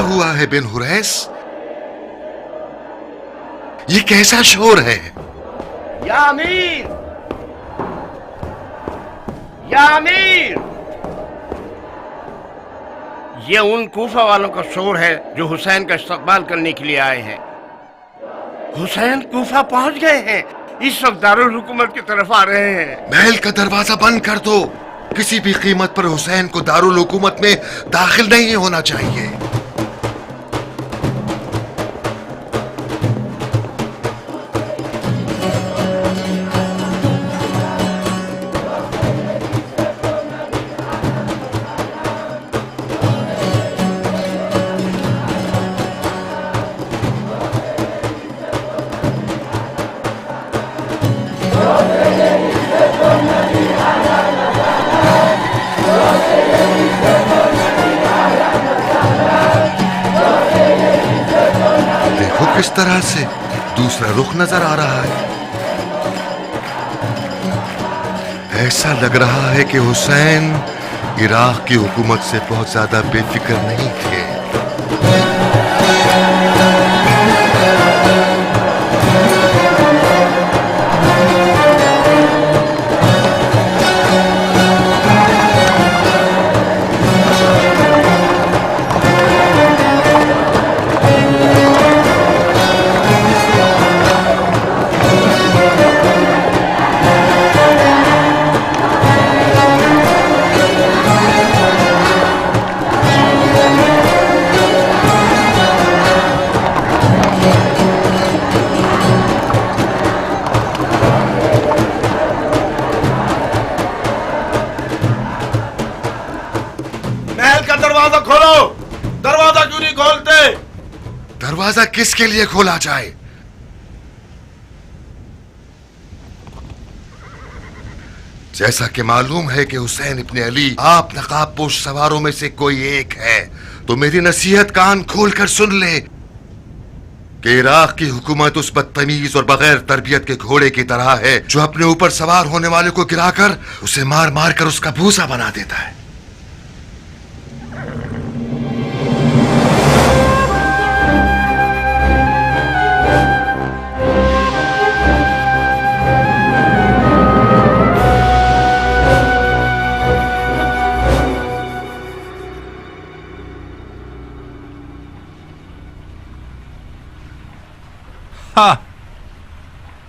ہوا ہے بن حریث؟ یہ کیسا شور ہے؟ یا امیر، یا امیر، یہ ان کوفہ والوں کا شور ہے جو حسین کا استقبال کرنے کے لیے آئے ہیں۔ حسین کوفہ پہنچ گئے ہیں، اس وقت دارالحکومت کی طرف آ رہے ہیں۔ محل کا دروازہ بند کر دو، کسی بھی قیمت پر حسین کو دارالحکومت میں داخل نہیں ہونا چاہیے۔ کس طرح سے دوسرا رخ نظر آ رہا ہے۔ ایسا لگ رہا ہے کہ حسین عراق کی حکومت سے بہت زیادہ بے فکر نہیں تھے۔ دروازہ کس کے لیے کھولا جائے؟ جیسا کہ معلوم ہے کہ حسین ابن علی آپ نقاب پوش سواروں میں سے کوئی ایک ہے، تو میری نصیحت کان کھول کر سن لے کہ عراق کی حکومت اس بدتمیز اور بغیر تربیت کے گھوڑے کی طرح ہے جو اپنے اوپر سوار ہونے والے کو گرا کر اسے مار مار کر اس کا بھوسا بنا دیتا ہے۔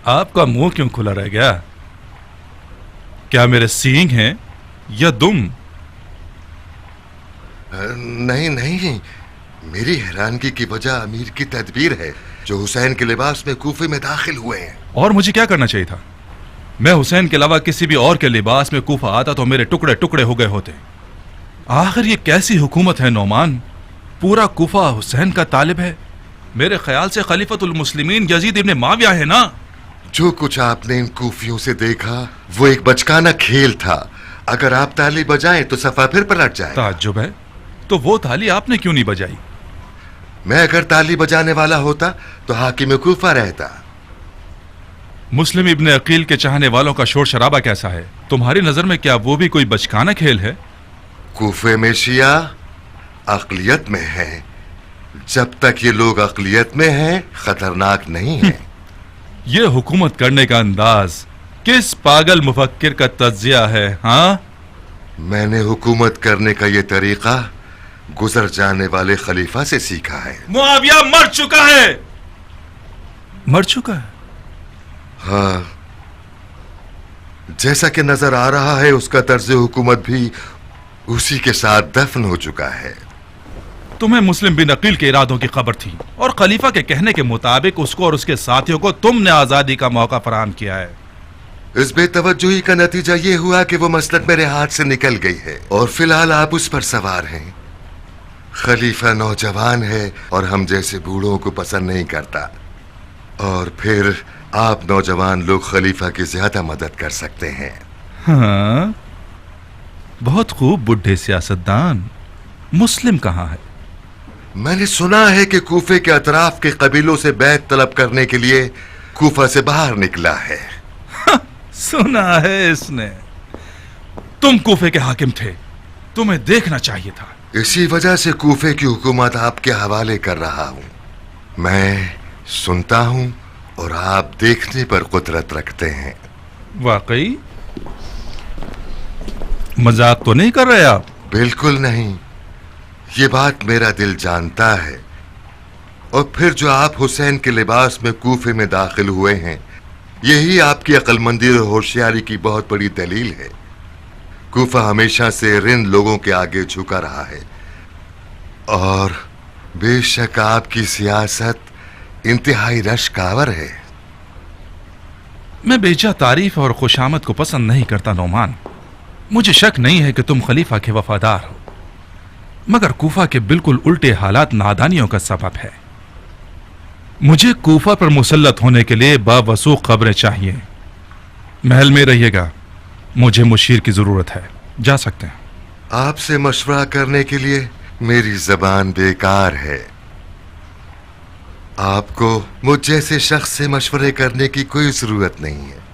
آپ کا منہ کیوں کھلا رہ گیا؟ کیا میرے سینگ ہیں یا دم؟ نہیں نہیں، میری حیرانگی کی وجہ امیر کی تدبیر ہے جو حسین کے لباس میں کوفے میں داخل ہوئے ہیں۔ اور مجھے کیا کرنا چاہیے تھا؟ میں حسین کے علاوہ کسی بھی اور کے لباس میں کوفہ آتا تو میرے ٹکڑے ٹکڑے ہو گئے ہوتے۔ آخر یہ کیسی حکومت ہے نعمان؟ پورا کوفہ حسین کا طالب ہے۔ میرے خیال سے خلیفۃ المسلمین یزید ابن معاویہ ہے نا؟ جو کچھ آپ نے ان کوفیوں سے دیکھا وہ ایک بچکانہ کھیل تھا۔ اگر آپ تالی بجائیں تو صفحہ پھر پلٹ جائے۔ تعجب ہے، تو وہ تالی آپ نے کیوں نہیں بجائی؟ میں اگر تالی بجانے والا ہوتا تو حاکم کوفہ رہتا۔ مسلم ابن عقیل کے چاہنے والوں کا شور شرابہ کیسا ہے؟ تمہاری نظر میں کیا وہ بھی کوئی بچکانہ کھیل ہے؟ کوفے میں شیعہ اقلیت میں ہے، جب تک یہ لوگ اقلیت میں ہیں خطرناک نہیں ہیں۔ یہ حکومت کرنے کا انداز کس پاگل مفکر کا تجزیہ ہے؟ ہاں، میں نے حکومت کرنے کا یہ طریقہ گزر جانے والے خلیفہ سے سیکھا ہے۔ معاویہ مر چکا ہے۔ مر چکا ہے؟ ہاں، جیسا کہ نظر آ رہا ہے اس کا طرز حکومت بھی اسی کے ساتھ دفن ہو چکا ہے۔ تمہیں مسلم بن عقیل کے ارادوں کی خبر تھی اور خلیفہ کے کہنے کے مطابق اس کو اور اس کے ساتھیوں کو تم نے آزادی کا موقع فراہم کیا ہے۔ اس بے توجہی کا نتیجہ یہ ہوا کہ وہ مسلط میرے ہاتھ سے نکل گئی ہے اور فی الحال آپ اس پر سوار ہیں۔ خلیفہ نوجوان ہے اور ہم جیسے بوڑھوں کو پسند نہیں کرتا، اور پھر آپ نوجوان لوگ خلیفہ کی زیادہ مدد کر سکتے ہیں۔ ہاں، بہت خوب بڈھے سیاستدان۔ مسلم کہاں ہے؟ میں نے سنا ہے کہ کوفے کے اطراف کے قبیلوں سے بیعت طلب کرنے کے لیے کوفہ سے باہر نکلا ہے۔ سنا ہے اس نے۔ تم کوفے کے حاکم تھے، تمہیں دیکھنا چاہیے تھا۔ इसी वजह से कूफे की हुकूमत आपके हवाले कर रहा हूं। मैं सुनता हूं और आप देखने पर कुदरत रखते हैं। वाकई मजाक तो नहीं कर रहे आप? बिल्कुल नहीं, ये बात मेरा दिल जानता है। और फिर जो आप हुसैन के लिबास में कूफे में दाखिल हुए हैं, यही आपकी अक्लमंदी और होशियारी की बहुत बड़ी दलील है। कूफा हमेशा से रिंद लोगों के आगे झुका रहा है और बेशक आपकी सियासत इंतहाई रश्कावर है। मैं बेजा तारीफ और खुशामद को पसंद नहीं करता नौमान। मुझे शक नहीं है कि तुम खलीफा के वफादार हो, मगर कूफा के बिल्कुल उल्टे हालात नादानियों का सबब है। मुझे कूफा पर मुसल्लत होने के लिए बावसूख खबरें चाहिए। महल में रहिएगा, मुझे मुशीर की जरूरत है। जा सकते हैं। आपसे मशवरा करने के लिए मेरी जबान बेकार है। आपको मुझ जैसे शख्स से मशवरे करने की कोई जरूरत नहीं है।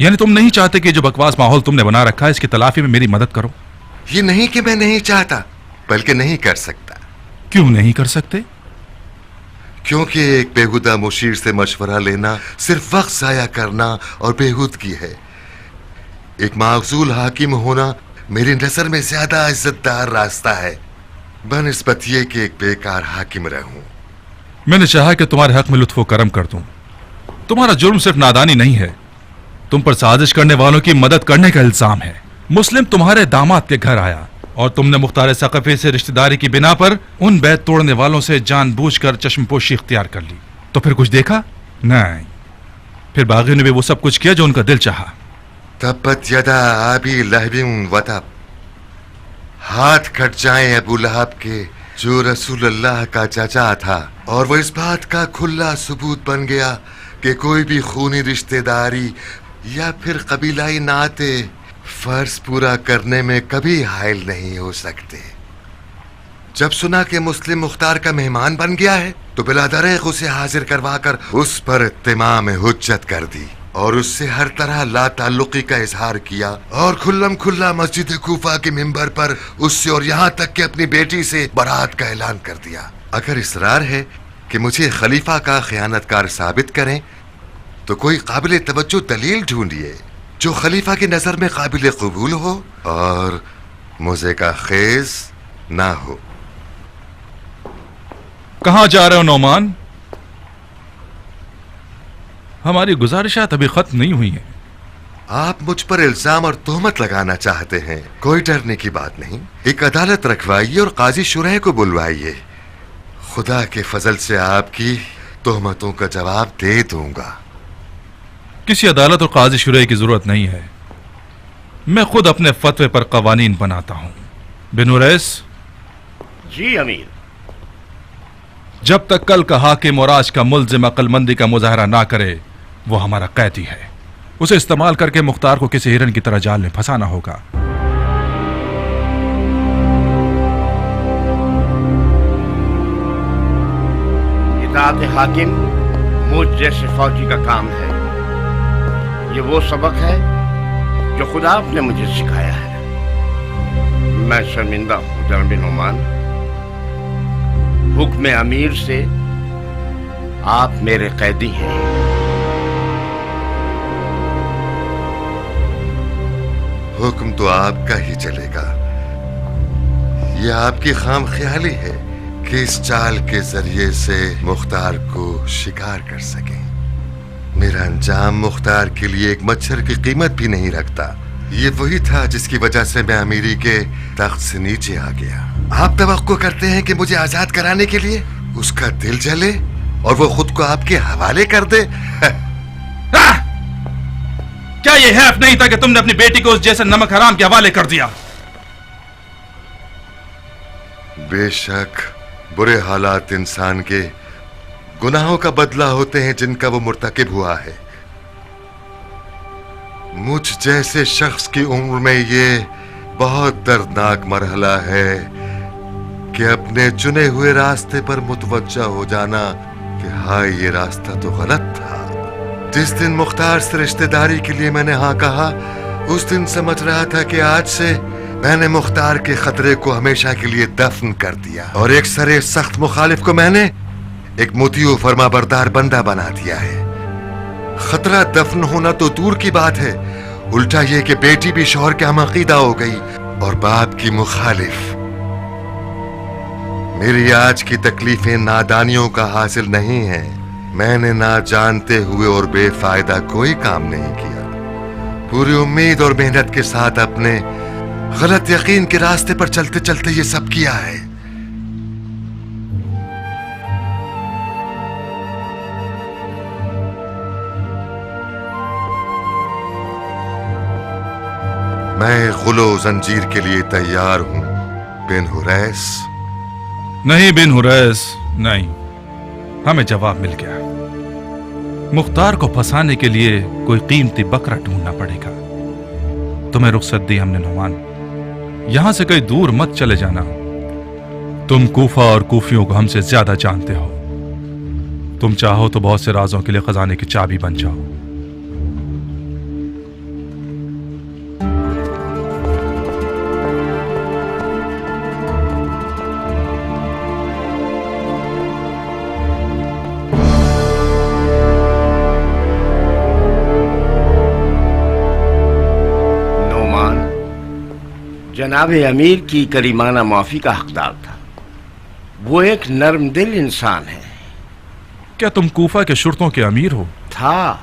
यानी तुम नहीं चाहते कि जो बकवास माहौल तुमने बना रखा है इसकी तलाफी में मेरी मदद करो? ये नहीं कि मैं नहीं चाहता, बल्कि नहीं कर सकता। क्यों नहीं कर सकते? क्योंकि एक बेहुदा मुशीर से मशवरा लेना सिर्फ वक्त जाया करना और बेहूदगी है। एक माकसूल हाकिम होना मेरी नजर में ज्यादा इज्जतदार रास्ता है बनिस्बत ये कि एक बेकार हाकिम रहूं। मैंने चाहा कि तुम्हारे हक में लुत्फ करम कर दूं। तुम्हारा जुर्म सिर्फ नादानी नहीं है, तुम पर साजिश करने वालों की मदद करने का इल्जाम है। मुस्लिम तुम्हारे दामाद के घर आया और तुमने मुख्तार सक़फ़ी से रिश्तेदारी की बिना पर उन बैत तोड़ने वालों से जानबूझकर चश्मपोशी इख्तियार कर ली। तो फिर कुछ देखा? नहीं। फिर बागी ने भी वो सब कुछ किया जो उनका दिल चाहा। तब्बत यदा अबी लहबिन व तब, हाथ कट जाए अबू लहब के जो रसूलुल्लाह का चाचा था, और वो इस बात का खुला सबूत बन गया कि कोई भी खूनी रिश्तेदारी या फिर कबीलाई नाते फर्ज पूरा करने में कभी हायल नहीं हो सकते। जब सुना कि मुस्लिम मुख्तार का मेहमान बन गया है तो बिलादरेक उसे हाजिर करवाकर उस पर इत्तिमाम हुज्जत कर दी और उससे हर तरह ला ताल्लुकी का इजहार किया और खुल्लम खुल्ला मस्जिद कूफा के मिंबर पर उससे और यहाँ तक कि अपनी बेटी से बरात का ऐलान कर दिया। अगर इसरार है कि मुझे खलीफा का खयानतकार साबित करें तो कोई काबिल तवज्जो दलील ढूंढिए जो खलीफा की नजर में काबिल कबूल हो और मुझे का खेज ना हो। कहां जा रहे हो नौमान? हमारी गुजारिशात अभी खत्म नहीं हुई हैं। आप मुझ पर इल्जाम और तोहमत लगाना चाहते हैं, कोई डरने की बात नहीं। एक अदालत रखवाइए और काजी शुरह को बुलवाइए। खुदा के फजल से आपकी तोहमतों का जवाब दे दूंगा। किसी अदालत और काजी शुरह की जरूरत नहीं है, मैं खुद अपने फतवे पर कवानीन बनाता हूं। बिन उवैस। जी अमीर। जब तक कल का हाकिम और आज का मुल्जिम अक्लमंदी का मुजाहरा ना करे वो हमारा कैदी है। उसे इस्तेमाल करके मुख्तार को किसी हिरन की तरह जाल में फंसाना होगा। इताअत हाकिम मुझ जैसे फौजी का काम है। ये वो सबक है जो खुदा आपने मुझे सिखाया है। मैं शर्मिंदा हूँ जनाब नोमान। हुक्म अमीर से आप मेरे कैदी हैं। हुक्म तो आपका ही चलेगा। ये आपकी खाम ख्याली है कि इस चाल के जरिए से मुख्तार को शिकार कर सकें। मेरा अंजाम मुख्तार के लिए एक मच्छर की कीमत भी नहीं रखता। ये वही था जिसकी वजह से मैं अमीरी के तख्त से नीचे आ गया। आप तवक्को करते हैं कि मुझे आजाद कराने के लिए उसका दिल जले और वो खुद को आपके हवाले कर दे? क्या ये हैफ नहीं था कि तुमने अपनी बेटी को उस जैसे नमक हराम के हवाले कर दिया? बेशक बुरे हालात इंसान के गुनाहों का बदला होते हैं जिनका वो मुर्तकिब हुआ है। मुझ जैसे शख्स की उम्र में ये बहुत दर्दनाक मरहला है कि अपने चुने हुए रास्ते पर मुतवज्जा हो जाना कि हाय ये रास्ता तो गलत था। जिस दिन मुख्तार से रिश्तेदारी के लिए मैंने हाँ कहा उस दिन समझ रहा था कि आज से मैंने मुख्तार के खतरे को हमेशा के लिए दफन कर दिया और एक सरे सख्त मुखालिफ को मैंने एक मुतीउ फरमाबरदार बंदा बना दिया है। खतरा दफन होना तो दूर की बात है, उल्टा ये कि बेटी भी शौहर के हम अकीदा हो गई और बाप की मुखालिफ। मेरी आज की तकलीफें नादानियों का हासिल नहीं है। मैंने ना जानते हुए और बेफायदा कोई काम नहीं किया। पूरी उम्मीद और मेहनत के साथ अपने गलत यकीन के रास्ते पर चलते चलते ये सब किया है। मैं गुलो जंजीर के लिए तैयार हूं बिन हुरैस। नहीं बिन हुरैस, नहीं, हमें जवाब मिल गया। मुख्तार को फंसाने के लिए कोई कीमती बकरा ढूंढना पड़ेगा। तुम्हें रुखसत दी हमने नौमान, यहां से कहीं दूर मत चले जाना। तुम कूफा और कूफियों को हमसे ज्यादा जानते हो। तुम चाहो तो बहुत से राजों के लिए खजाने की चाबी बन जाओ। जनाब अमीर की करीमाना माफी का हकदार था। वो एक नर्म दिल इंसान है। क्या तुम कूफा के शुर्तों के अमीर हो? था,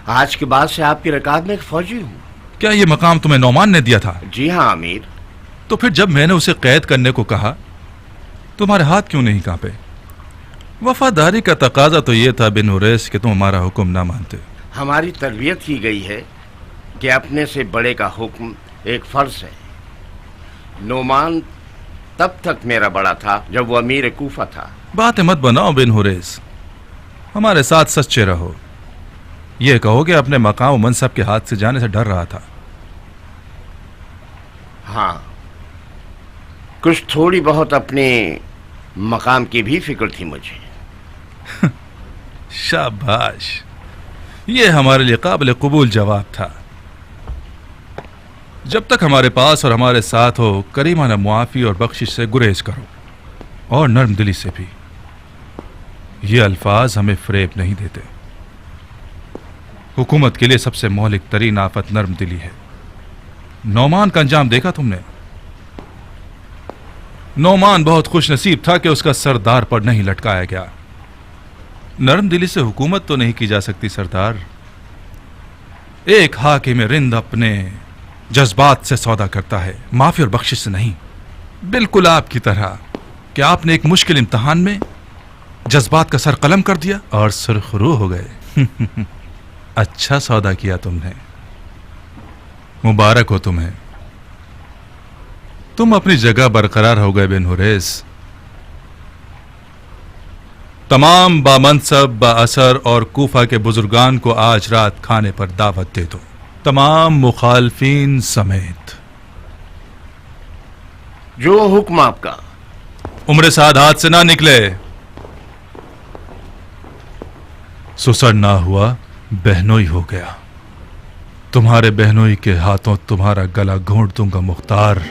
आज के बाद से आपकी रकाब में एक फौजी हूँ। क्या ये मकाम तुम्हें नौमान ने दिया था? जी हाँ अमीर। तो फिर जब मैंने उसे कैद करने को कहा, तुम्हारे हाथ क्यों नहीं कांपे? वफादारी का तकाजा तो ये था बिन हुरैस कि तुम हमारा हुक्म ना मानते। हमारी तरबियत की गई है कि अपने से बड़े का हुक्म एक फर्ज है। नोमान तब तक मेरा बड़ा था जब वो अमीर कूफा था। बातें मत बनाओ बिन हुरैस, हमारे साथ सच्चे रहो। ये कहो कि अपने मकाम मनसब के हाथ से जाने से डर रहा था। हाँ, कुछ थोड़ी बहुत अपने मकाम की भी फिक्र थी मुझे। शाबाश, ये हमारे लिए काबिल कबूल जवाब था। जब तक हमारे पास और हमारे साथ हो, करीमाना मुआफी और बख्शिश से गुरेज करो, और नर्म दिली से भी। ये अल्फाज हमें फरेब नहीं देते। हुकूमत के लिए सबसे मौलिक तरीन आफत नर्म दिली है। नौमान का अंजाम देखा तुमने? नौमान बहुत खुश नसीब था कि उसका सरदार पर नहीं लटकाया गया। नर्म दिली से हुकूमत तो नहीं की जा सकती सरदार। एक हाकिम रिंद अपने जज्बात से सौदा करता है, माफी और बख्शिश से नहीं। बिल्कुल आपकी तरह। क्या आपने एक मुश्किल इम्तिहान में जज्बात का सर कलम कर दिया और सुरखरू हो गए? अच्छा सौदा किया तुमने, मुबारक हो तुम्हें। तुम अपनी जगह बरकरार हो गए बिन हुरैस। तमाम बामनसब, बाअसर और कूफा के बुजुर्गान को आज रात खाने पर दावत दे दो, तमाम मुखालफीन समेत। जो हुक्म आपका। उम्र साद हाथ से ना निकले। सुसड़ ना हुआ, बहनोई हो गया। तुम्हारे बहनोई के हाथों तुम्हारा गला घोंट दूंगा मुख्तार।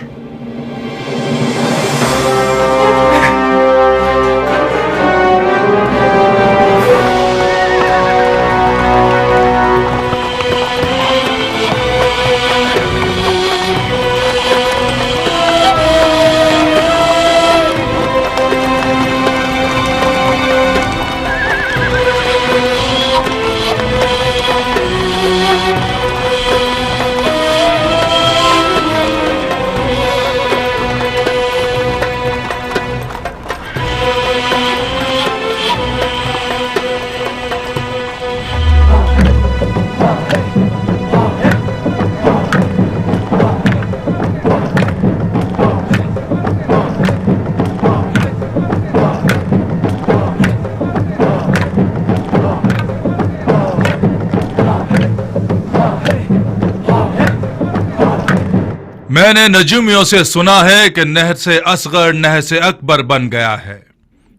मैंने नजूमियों से सुना है कि नहर से असगर नहर से अकबर बन गया है।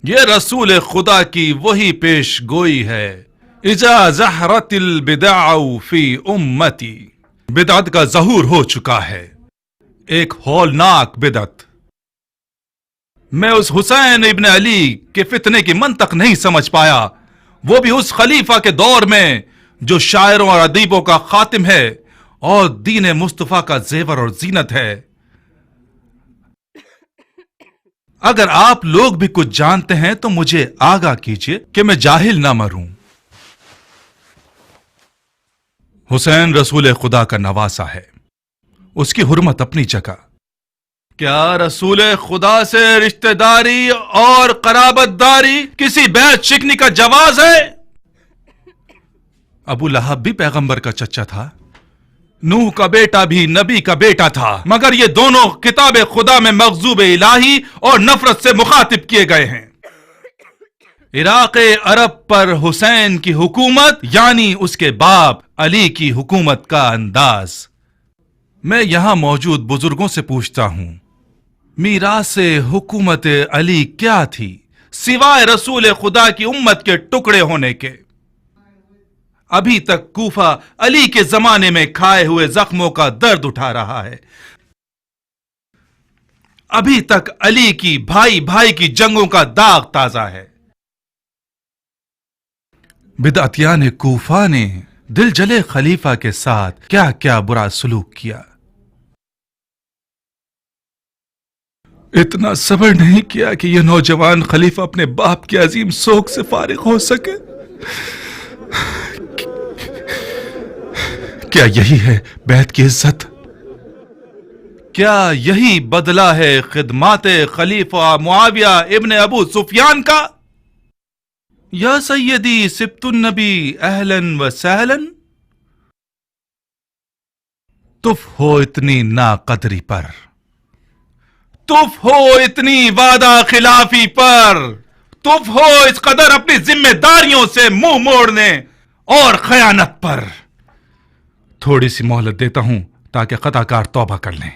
ये रसूल खुदा की वही पेश गोई है। इजा ज़हरतिल बिदअउ फी उम्मती, बिदअत का ज़हूर हो चुका है। ایک ہولناک بدعت۔ میں اس حسین ابن علی کے فتنے کی منطق نہیں سمجھ پایا، وہ بھی اس خلیفہ کے دور میں جو شاعروں اور ادیبوں کا خاتم ہے اور دین مصطفیٰ کا زیور اور زینت ہے۔ اگر آپ لوگ بھی کچھ جانتے ہیں تو مجھے آگاہ کیجئے کہ میں جاہل نہ مروں۔ حسین رسول خدا کا نواسا ہے، اس کی حرمت اپنی جگہ۔ کیا رسول خدا سے رشتہ داری اور قرابت داری کسی بیعت شکنی کا جواز ہے؟ ابو لہب بھی پیغمبر کا چچا تھا، نوح کا بیٹا بھی نبی کا بیٹا تھا، مگر یہ دونوں کتاب خدا میں مغضوب الہی اور نفرت سے مخاطب کیے گئے ہیں۔ عراق عرب پر حسین کی حکومت یعنی اس کے باپ علی کی حکومت کا انداز۔ میں یہاں موجود بزرگوں سے پوچھتا ہوں، میراث حکومت علی کیا تھی سوائے رسول خدا کی امت کے ٹکڑے ہونے کے؟ ابھی تک کوفہ علی کے زمانے میں کھائے ہوئے زخموں کا درد اٹھا رہا ہے، ابھی تک علی کی بھائی بھائی کی جنگوں کا داغ تازہ ہے۔ بدعتیان کوفہ نے دل جلے خلیفہ کے ساتھ کیا کیا برا سلوک کیا۔ اتنا صبر نہیں کیا کہ یہ نوجوان خلیفہ اپنے باپ کی عظیم سوگ سے فارغ ہو سکے۔ کیا یہی ہے بیعت کی عزت؟ کیا یہی بدلہ ہے خدمات خلیفہ معاویہ ابن ابو سفیان کا؟ یا سیدی سبت النبی اہلاً و سہلاً، تف ہو اتنی ناقدری پر، تف ہو اتنی وعدہ خلافی پر، تف ہو اس قدر اپنی ذمہ داریوں سے منہ موڑنے اور خیانت پر۔ تھوڑی سی مہلت دیتا ہوں تاکہ خطا کار توبہ کر لیں۔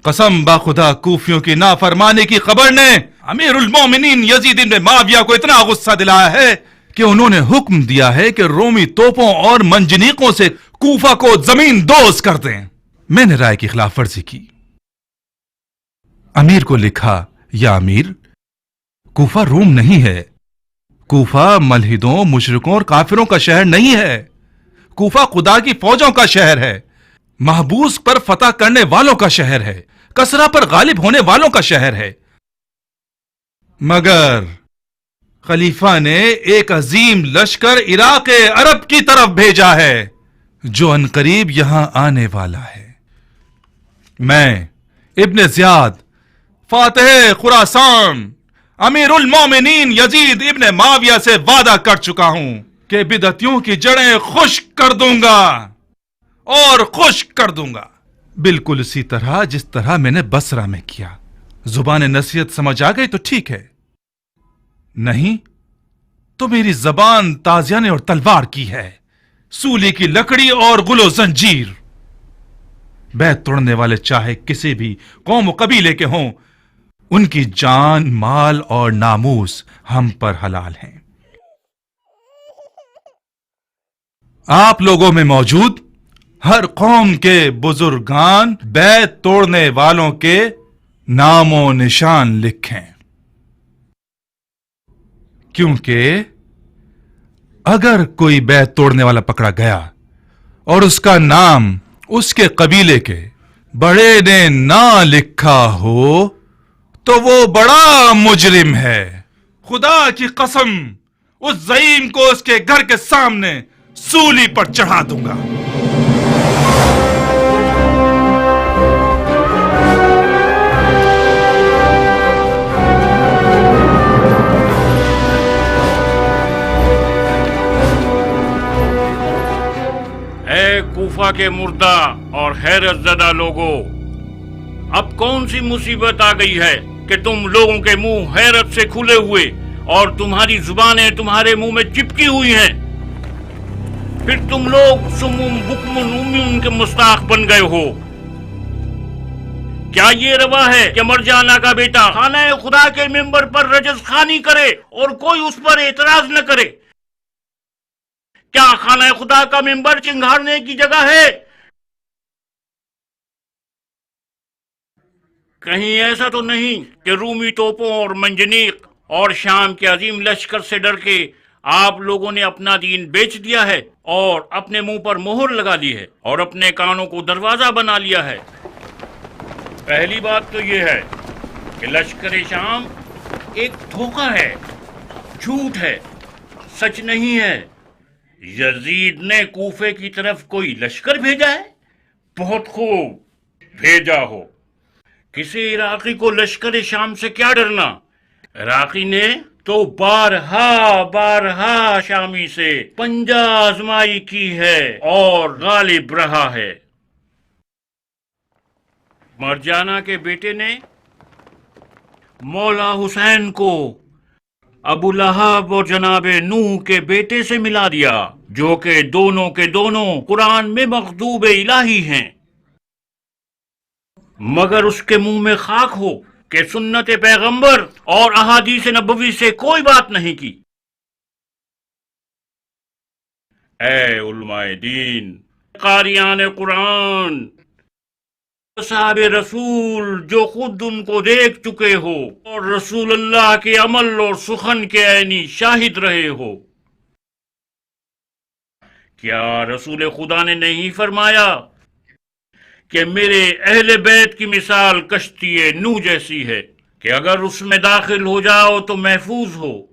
قسم باخدا کوفیوں کی نافرمانی کی خبر نے امیر المومنین یزید بن معاویہ کو اتنا غصہ دلایا ہے کہ انہوں نے حکم دیا ہے کہ رومی توپوں اور منجنیقوں سے کوفہ کو زمین دوز کر دیں۔ میں نے رائے کی خلاف ورزی کی، امیر کو لکھا، یا امیر، کوفہ روم نہیں ہے، کوفہ ملحدوں مشرکوں اور کافروں کا شہر نہیں ہے، کوفہ خدا کی فوجوں کا شہر ہے، محبوس پر فتح کرنے والوں کا شہر ہے، کسرا پر غالب ہونے والوں کا شہر ہے۔ مگر خلیفہ نے ایک عظیم لشکر عراق عرب کی طرف بھیجا ہے جو عنقریب یہاں آنے والا ہے۔ میں ابن زیاد فاتح خراسان امیر المومنین یزید ابن معاویہ سے وعدہ کر چکا ہوں کہ بدعتیوں کی جڑیں خشک کر دوں گا اور خشک کر دوں گا، بالکل اسی طرح جس طرح میں نے بصرہ میں کیا۔ زبان نصیحت سمجھ آ گئی تو ٹھیک ہے، نہیں تو میری زبان تازیانے اور تلوار کی ہے، سولی کی لکڑی اور غل و زنجیر۔ بیعت توڑنے والے چاہے کسی بھی قوم و قبیلے کے ہوں، ان کی جان، مال اور ناموس ہم پر حلال ہیں۔ آپ لوگوں میں موجود ہر قوم کے بزرگان بیعت توڑنے والوں کے نام و نشان لکھیں، کیونکہ اگر کوئی بیعت توڑنے والا پکڑا گیا اور اس کا نام اس کے قبیلے کے بڑے نے نہ لکھا ہو تو وہ بڑا مجرم ہے۔ خدا کی قسم اس زعیم کو اس کے گھر کے سامنے سولی پر چڑھا دوں گا۔ اے کوفہ کے مردہ اور حیرت زدہ لوگوں، اب کون سی مصیبت آ گئی ہے کہ تم لوگوں کے منہ حیرت سے کھلے ہوئے اور تمہاری زبانیں تمہارے منہ میں چپکی ہوئی ہیں؟ پھر تم لوگ سمم بکم عمی کے مستاق بن گئے ہو۔ کیا یہ روا ہے کہ مرجانہ کا بیٹا خانہ خدا کے ممبر پر رجز خوانی کرے اور کوئی اس پر اعتراض نہ کرے؟ کیا خانہ خدا کا ممبر چنگھاڑنے کی جگہ ہے؟ कहीं ऐसा तो नहीं कि रूमी तोपों और मंजनीक और शाम के अजीम लश्कर से डर के आप लोगों ने अपना दीन बेच दिया है और अपने मुंह पर मोहर लगा ली है और अपने कानों को दरवाजा बना लिया है। पहली बात तो ये है कि लश्कर शाम एक धोखा है, झूठ है, सच नहीं है। यजीद ने कूफे की तरफ कोई लश्कर भेजा है? बहुत खूब, भेजा हो। किसी इराकी को लश्कर शाम से क्या डरना? इराकी ने तो बारहा शामी से पंजा आजमाई की है और गालिब रहा है। मरजाना के बेटे ने मौला हुसैन को अबू लहब और जनाबे नूह के बेटे से मिला दिया, जो कि दोनों के दोनों कुरान में मखदूब इलाही हैं, मगर उसके मुंह में खाक हो कि सुन्नत पैगंबर और अहादीस नबवी से कोई बात नहीं की। ऐ उलमाए दीन, कारियान कुरान, साहब रसूल जो खुद उनको देख चुके हो और रसूल अल्लाह के अमल और सुखन के ऐनी शाहिद रहे हो, क्या रसूल खुदा ने नहीं फरमाया कि मेरे अहले बैत की मिसाल कश्ती नूह जैसी है कि अगर उसमें दाखिल हो जाओ तो महफूज हो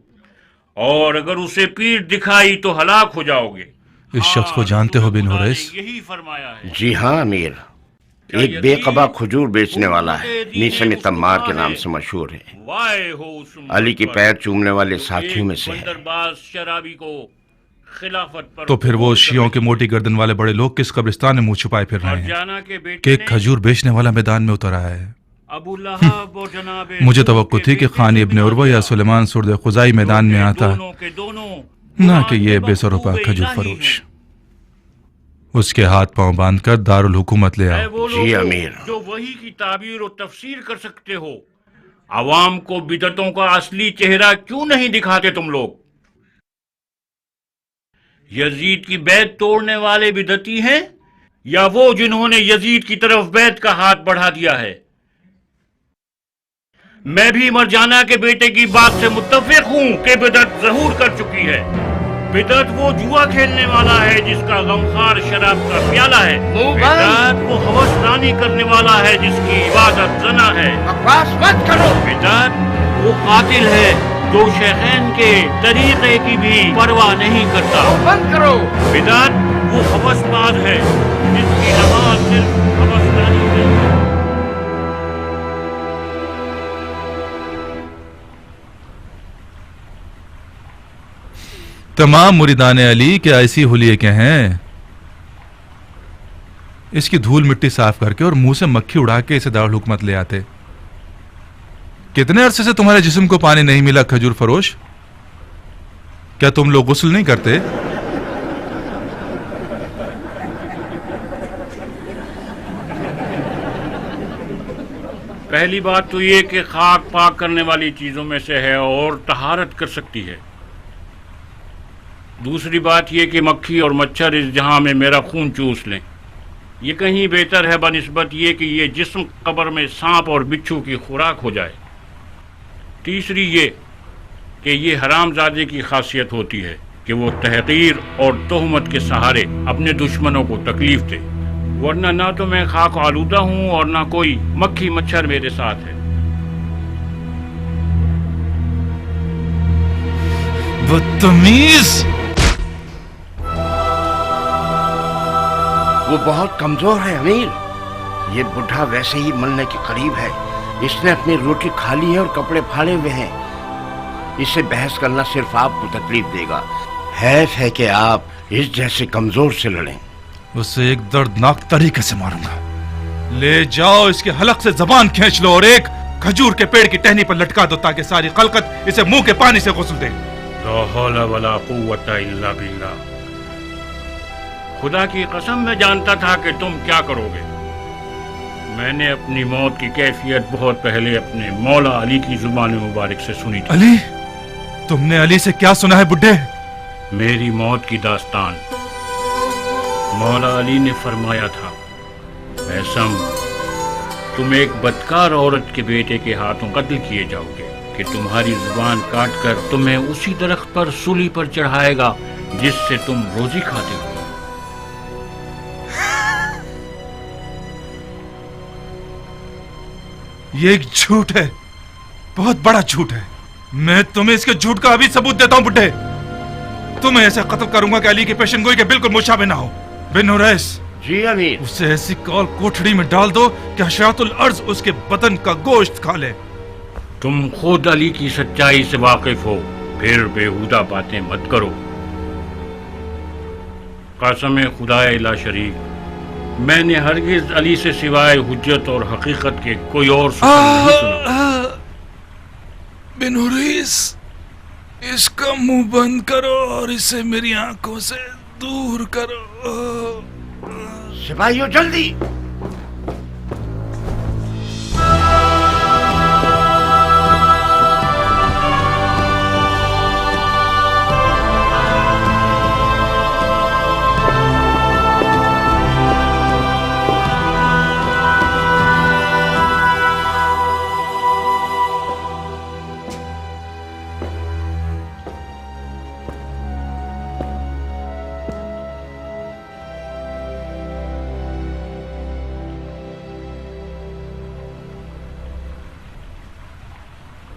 और अगर उसे पीठ दिखाई तो हलाक हो जाओगे। इस शख्स को जानते हो बिन हुरैस? यही फरमाया है। जी हाँ अमीर, एक बेकबा खजूर बेचने वाला है, मीसम तम्मार के नाम से मशहूर है। अली की पैर चूमने वाले साथियों में से है। शराबी को खिलाफत पर तो फिर वो शियों के मोटी गर्दन वाले बड़े लोग किस कब्रिस्तान में मुंह छुपाए फिर रहे हैं कि एक खजूर बेचने वाला मैदान में उतर आया है? अबू लहब और जनाबे मुझे तवक्को थी कि खान इब्न उर्वा या सुलेमान सुर्द खुजाई मैदान में आता, ना कि ये बेसरुपा खजूर फरोश। उसके हाथ पांव बांधकर दारुल हुकूमत ले आओ। जी अमीर। जो वही की ताबीर और तफसीर कर सकते हो, अवाम को बिदतों का असली चेहरा क्यों नहीं दिखाते तुम लोग? यजीद की बैत तोड़ने वाले बिदती हैं या वो जिन्होंने यजीद की तरफ बैत का हाथ बढ़ा दिया है? मैं भी मरजाना के बेटे की बात से मुत्तफिक हूं कि बिदत ज़हूर कर चुकी है। बिदत वो जुआ खेलने वाला है जिसका गमखार शराब का प्याला है। बिदत वो हवसरानी करने वाला है जिसकी इबादत ज़ना है। बकवास मत करो। बिदत वो कातिल है जो शेखैन के तरीके की भी परवाह नहीं करता। बंद करो। बिदत वो हवसबाज है जिसकी नमाज सिर्फ हवसरानी है। तमाम मुरीदान अली के ऐसी हुलिये के हैं, इसकी धूल मिट्टी साफ करके और मुंह से मक्खी उड़ा के इसे दारुल हुकूमत ले आते। कितने अरसे से तुम्हारे जिस्म को पानी नहीं मिला खजूर फरोश? क्या तुम लोग गुस्ल नहीं करते? पहली बात तो ये कि खाक पाक करने वाली चीजों में से है और तहारत कर सकती है। दूसरी बात यह कि मक्खी और मच्छर इस जहां में मेरा खून चूस लें, ये कहीं बेहतर है बनिस्बत ये कि ये जिस्म कब्र में सांप और बिच्छू की खुराक हो जाए। तीसरी ये कि ये हरामजादे की खासियत होती है कि वो तहकीर और तोहमत के सहारे अपने दुश्मनों को तकलीफ दे, वरना ना तो मैं खाक आलूदा हूँ और ना कोई मक्खी मच्छर मेरे साथ है। बदतमीज! वो बहुत कमजोर है अमीर। ये बुढ़ा वैसे ही मरने के करीब है। इसने अपनी रोटी खा ली है और कपड़े फाड़े हुए हैं। इससे बहस करना सिर्फ आपको तकलीफ देगा। हैफ है कि आप इस जैसे कमजोर से लड़ें। उसे एक दर्दनाक तरीके से मारूंगा। ले जाओ, इसके हलक से जबान खींच लो और एक खजूर के पेड़ की टहनी पर लटका दो ताकि सारी खलकत इसे मुंह के पानी से गुस्ल दे। ला हौला वला कुव्वता इल्ला बिल्लाह। खुदा की कसम मैं जानता था कि तुम क्या करोगे। मैंने अपनी मौत की कैफियत बहुत पहले अपने मौला अली की जुबान मुबारक से सुनी थी। अली? तुमने अली से क्या सुना है बुड्ढे? मेरी मौत की दास्तान। मौला अली ने फरमाया था, ऐसम तुम एक बदकार औरत के बेटे के हाथों कत्ल किए जाओगे कि तुम्हारी जुबान काट कर तुम्हें उसी दरख्त पर सूली पर चढ़ाएगा जिससे तुम रोजी खाते हो। ये एक झूठ है, बहुत बड़ा झूठ है। मैं तुम्हें इसके झूठ का अभी सबूत देता हूं बुड्ढे। तुम्हें ऐसा कत्ल करूंगा कि अली की पेशन गोई के बिल्कुल मुशाबे ना हो। बिन उरैस, जी अमीर। उसे ऐसी कौल कोठड़ी में डाल दो कि हशरातुल अर्ज उसके बदन का गोश्त खा ले। तुम खुद अली की सच्चाई से वाकिफ हो, फिर बेहुदा बातें मत करो। कसम खुदाए ला शरीक, मैंने हरगिज अली से सिवाय हुज्जत और हकीकत के कोई और सुखन नहीं सुना। बिन उरैस, इसका मुंह बंद करो और इसे मेरी आंखों से दूर करो। सिपाहियों जल्दी।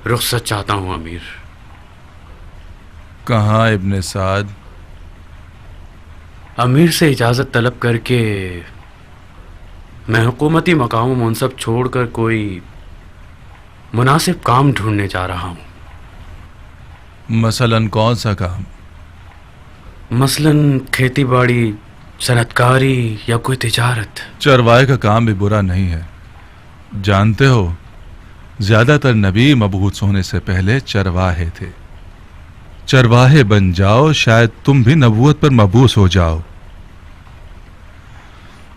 रुखसत चाहता हूं अमीर। कहाँ इब्ने साद? अमीर से इजाज़त तलब करके मैं हुकूमती मकाम मुनसब छोड़कर कोई मुनासिब काम ढूंढने जा रहा हूं। मसलन कौन सा काम? मसलन खेती बाड़ी, सनतकारी या कोई तिजारत। चरवाहे का काम भी बुरा नहीं है। जानते हो, ज्यादातर नबी मबूस होने से पहले चरवाहे थे। चरवाहे बन जाओ, शायद तुम भी नबूवत पर मबूस हो जाओ।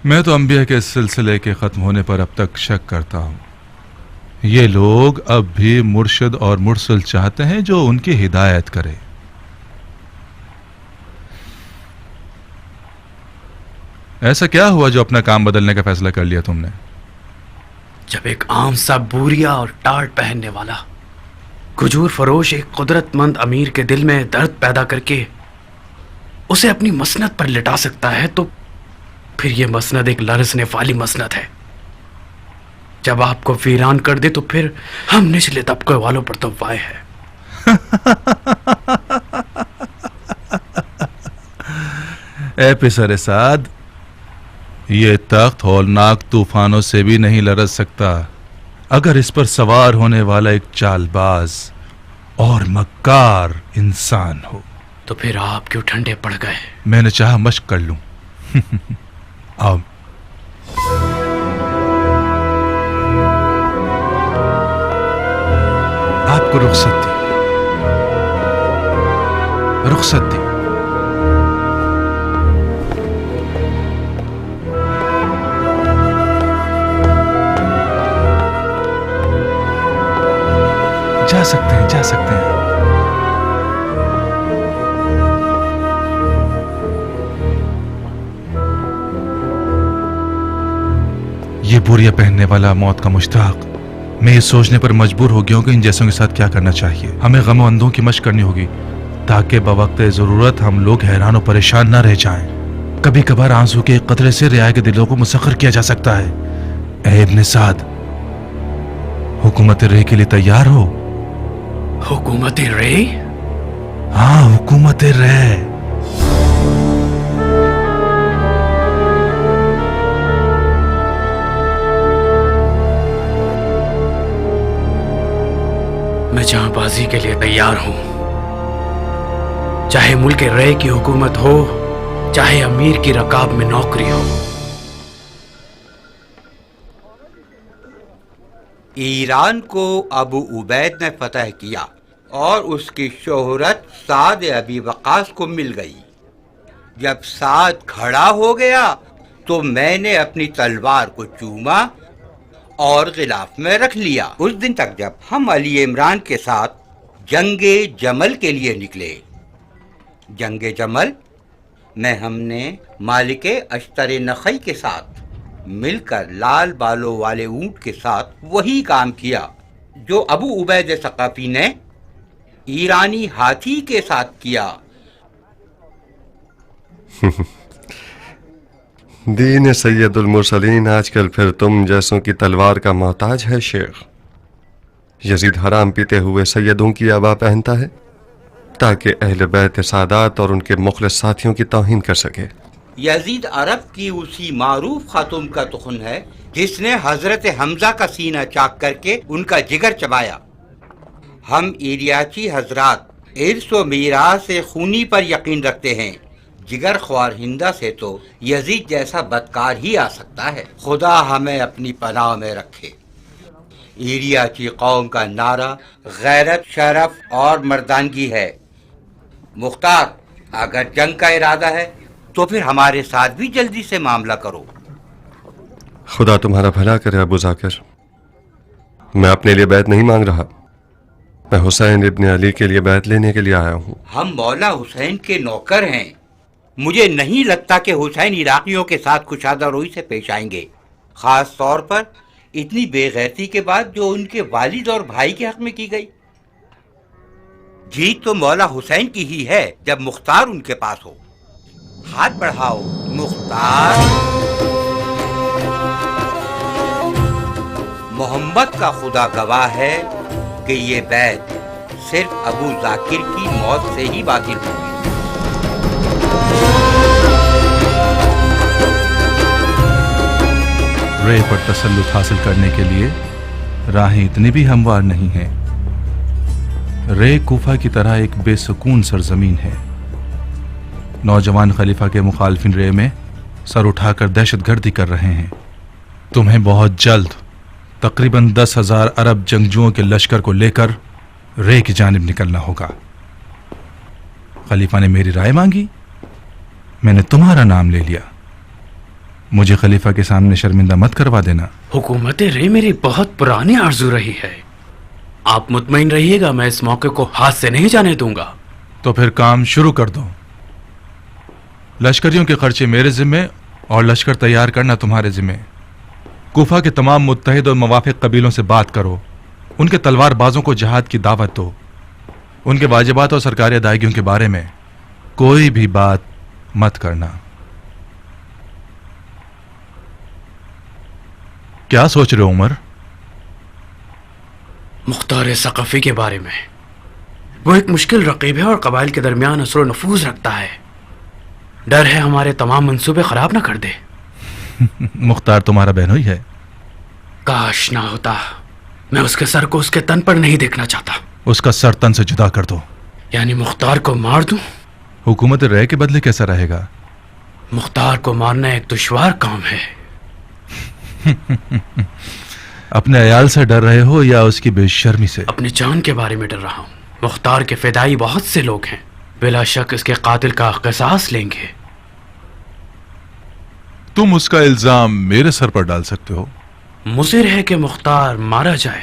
मैं तो अंबिया के सिलसिले के खत्म होने पर अब तक शक करता हूं। ये लोग अब भी मुर्शिद और मुरसल चाहते हैं जो उनकी हिदायत करे। ऐसा क्या हुआ जो अपना काम बदलने का फैसला कर लिया तुमने? जब एक आम सा बूरिया और टाट पहनने वाला खजूर फरोश एक कुदरतमंद अमीर के दिल में दर्द पैदा करके उसे अपनी मसनद पर लिटा सकता है, तो फिर यह मसनद एक लरसने वाली मसनद है। जब आपको वीरान कर दे तो फिर हम निचले तबके वालों पर तो वाय है। ए पिसर साद, ये तख्त हौलनाक तूफानों से भी नहीं लरस सकता अगर इस पर सवार होने वाला एक चालबाज और मक्कार इंसान हो। तो फिर आप क्यों ठंडे पड़ गए? मैंने चाहा मश्क कर लूं। आओ। आपको रुखसत दी, रुखसत दी। जा सकते हैं, जा सकते हैं। ये बोरिया पहनने वाला मौत का मुश्ताक, मैं ये सोचने पर मजबूर हो गया हूं कि इन जैसों के साथ क्या करना चाहिए। हमें गम अंधों की मशक करनी होगी ताकि बवक्त जरूरत हम लोग हैरान और परेशान न रह जाएं। कभी कभार आंसू के एक कतरे से रियाया के दिलों को मुसख्खर किया जा सकता है। ए इब्ने साद, हुकूमत रे के लिए तैयार हो? हुकूमत रे? हाँ, हुकूमत रे। मैं जहांबाजी के लिए तैयार हूं, चाहे मुल्क रे की हुकूमत हो, चाहे अमीर की रकाब में नौकरी हो। ईरान को अबू उबैद ने फतह किया और उसकी शोहरत साद अबी वक़ास को मिल गई। जब साद खड़ा हो गया तो मैंने अपनी तलवार को चूमा और गिलाफ में रख लिया। उस दिन तक जब हम अली इमरान के साथ जंगे जमल के लिए निकले। जंगे जमल में हमने मालिक अश्तर नखई के साथ مل کر لال بالوں والے اونٹ کے ساتھ وہی کام کیا جو ابو عبید ثقفی نے ایرانی ہاتھی کے ساتھ کیا۔ دین سید المرسلین آج کل پھر تم جیسوں کی تلوار کا محتاج ہے شیخ۔ یزید حرام پیتے ہوئے سیدوں کی عبا پہنتا ہے تاکہ اہل بیت سادات اور ان کے مخلص ساتھیوں کی توہین کر سکے۔ یزید عرب کی اسی معروف خاتون کا تخن ہے جس نے حضرت حمزہ کا سینہ چاک کر کے ان کا جگر چبایا۔ ہم ایریاچی حضرات ارث و میراث سے خونی پر یقین رکھتے ہیں، جگر خوار ہندہ سے تو یزید جیسا بدکار ہی آ سکتا ہے۔ خدا ہمیں اپنی پناہ میں رکھے۔ ایریاچی قوم کا نعرہ غیرت، شرف اور مردانگی ہے۔ مختار، اگر جنگ کا ارادہ ہے تو پھر ہمارے ساتھ بھی جلدی سے معاملہ کرو۔ خدا تمہارا بھلا کرے ابو ذاکر، میں اپنے لیے بیعت نہیں مانگ رہا، میں حسین ابن علی کے لیے بیعت لینے کے لیے آیا ہوں۔ ہم مولا حسین کے نوکر ہیں، مجھے نہیں لگتا کہ حسین عراقیوں کے ساتھ کشادہ روی سے پیش آئیں گے، خاص طور پر اتنی بے غیرتی کے بعد جو ان کے والد اور بھائی کے حق میں کی گئی۔ جیت تو مولا حسین کی ہی ہے جب مختار ان کے پاس ہو۔ ہاتھ بڑھاؤ مختار۔ محمد کا خدا گواہ ہے کہ یہ بیعت صرف ابو ذاکر کی موت سے ہی باطل ہوگی۔ رے پر تسلط حاصل کرنے کے لیے راہیں اتنی بھی ہموار نہیں ہیں۔ رے کوفہ کی طرح ایک بے سکون سرزمین ہے۔ نوجوان خلیفہ کے مخالفین رے میں سر اٹھا کر دہشت گردی کر رہے ہیں۔ تمہیں بہت جلد تقریباً 10,000 عرب جنگجوؤں کے لشکر کو لے کر رے کی جانب نکلنا ہوگا۔ خلیفہ نے میری رائے مانگی، میں نے تمہارا نام لے لیا۔ مجھے خلیفہ کے سامنے شرمندہ مت کروا دینا۔ حکومت رے میری بہت پرانی آرزو رہی ہے، آپ مطمئن رہیے گا میں اس موقع کو ہاتھ سے نہیں جانے دوں گا۔ تو پھر کام شروع کر دو۔ لشکریوں کے خرچے میرے ذمے اور لشکر تیار کرنا تمہارے ذمے۔ کوفہ کے تمام متحد اور موافق قبیلوں سے بات کرو، ان کے تلوار بازوں کو جہاد کی دعوت دو، ان کے واجبات اور سرکاری ادائیگیوں کے بارے میں کوئی بھی بات مت کرنا۔ کیا سوچ رہے ہو عمر؟ مختار ثقفی کے بارے میں۔ وہ ایک مشکل رقیب ہے اور قبائل کے درمیان اثر و نفوذ رکھتا ہے، ڈر ہے ہمارے تمام منصوبے خراب نہ کر دے۔ مختار تمہارا بہنوئی ہے؟ کاش نہ ہوتا، میں اس کے سر کو اس کے تن پر نہیں دیکھنا چاہتا۔ اس کا سر تن سے جدا کر دو۔ یعنی مختار کو مار دوں؟ حکومت رے کے بدلے کیسا رہے گا؟ مختار کو مارنا ایک دشوار کام ہے۔ اپنے عیال سے ڈر رہے ہو یا اس کی بے شرمی سے؟ اپنی جان کے بارے میں ڈر رہا ہوں۔ مختار کے فدائی بہت سے لوگ ہیں، بلا شک اس کے قاتل کا قصاص لیں گے۔ تم اس کا الزام میرے سر پر ڈال سکتے ہو۔ مصر ہے کہ مختار مارا جائے۔